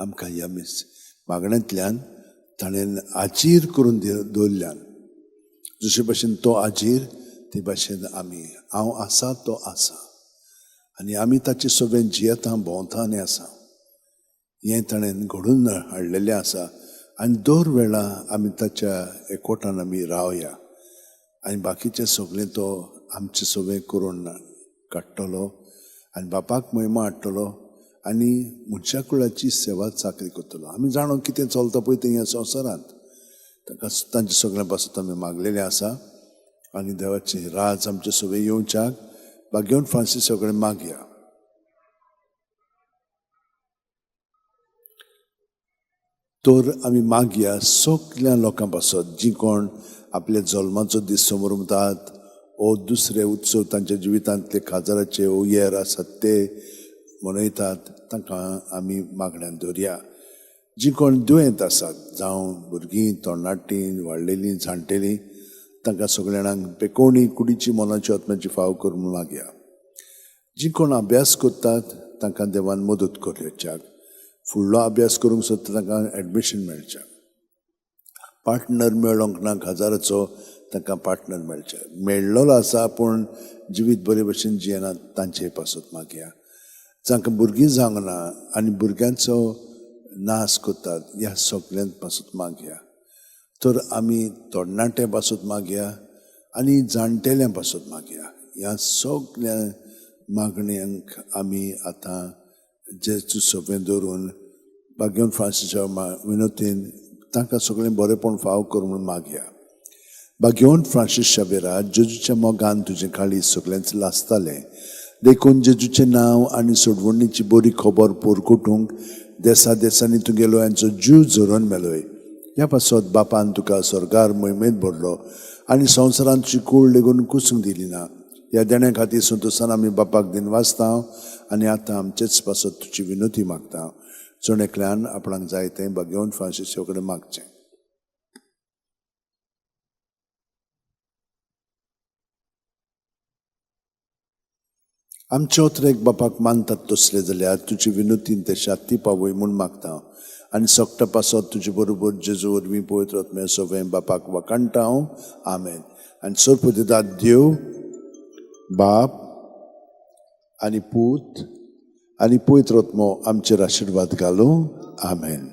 आमकां ह्या मागण्यांतल्यान ताणें आजीर करून दवरल्यान जशे भशेन तो आजीर ते भशेन आमी हांव आसा तो आसा आनी आमी ताचे सोबेन जियेता भोंवता आनी आसा हें ताणें घडून हाडलेलें आसा आनी दर वेळा आमी ताच्या एकवटान आमी रावया आनी बाकीचें सगळें तो आमचे सोबें करून काडटलो आनी बापाक महिमा हाडटलो आनी मनशा कुळाची सेवा चाकरी करतलो आमी जाणो कितें चलता पळय तें ह्या संवसारांत ताका तांचे सगळें पासून आमी मागलेलें आसा आनी देवाची राज आमचे सोबें येवच्याक भाग्यवन फ्रांसीस सगळें मागया. तर आमी मागया सगळ्या लोकां पासत जीं कोण आपल्या जल्माचो दीस समोर म्हणटात ओ दुसरे उत्सव तांच्या जिवितांतले काजाराचे उयेर आसात ते मनयतात तांकां आमी मागण्यांत दवरया. जीं कोण दुयेंत आसात जावं भुरगीं तरणाटीं वाडलेलीं जाणटेलीं तांकां सगळ्या जाणांक पेकोवणी कुडीची मोलाची आत्म्याची फाव करून मागया. जीं कोण अभ्यास करतात तांकां देवान मदत करच्याक फुडलो अभ्यास करूंक सोदता तांकां एडमिशन मेळच्याक पार्टनर मेळोंक ना काजाराचो तांकां पार्टनर मेळचें मेळ्ळलो आसा पूण जिवीत बरे भशेन जियेनात तांचे पासत मागया. जांकां भुरगीं जावंक ना आनी भुरग्यांचो नाश करतात ह्या सगळ्यांत पासून मागया. तर आमी तरणाट्यां पासून मागया आनी जाणटेल्यां पासून मागया. ह्या सगळ्या मागण्यांक आमी आतां जेचू सोबें दवरून भाग्यवन फ्रांसीसा विनोतीन तांकां सगळें बरेंपण फाव कर म्हूण मागया. भाग्यवन फ्रांसीस शाबेरा जेजूच्या मोगान तुजें काळीज सगळ्यांच लासतालें देखून जेजूचें नांव आनी सोडवणीची बरी खबर पोरकुटूंक देसा देसांनी तुगेलो यांचो जीव झरोवन मेलोय. ह्या पासत बापान तुका स्वर्गार मोहिमेंत भरलो आनी संवसारांत तुजी कूड लेगून कुसूंक दिली ना. ह्या देण्या खातीर संतोशान आमी बापाक दिन वाचता आनी आतां आमचेच पासत तुजी विनोती मागता. चड एकल्यान आपणाक जाय तें भाग्यवन फ्रांसीसा कडेन मागचें. आमचे ओतरेक बापाक मानतात तसले जाल्यार तुजी विनोतीन ते शांती पावय म्हूण मागता आनी सगटा पासत तुजे बरोबर जेजू वरवीं पवित्र आत्म्या सोबें बापाक वकाणटा हांव. आमेन. आनी सर्प दितात देव बाप आनी पूत आनी पवित्र आत्मो आमचेर आशिर्वाद घालूं. आमेन.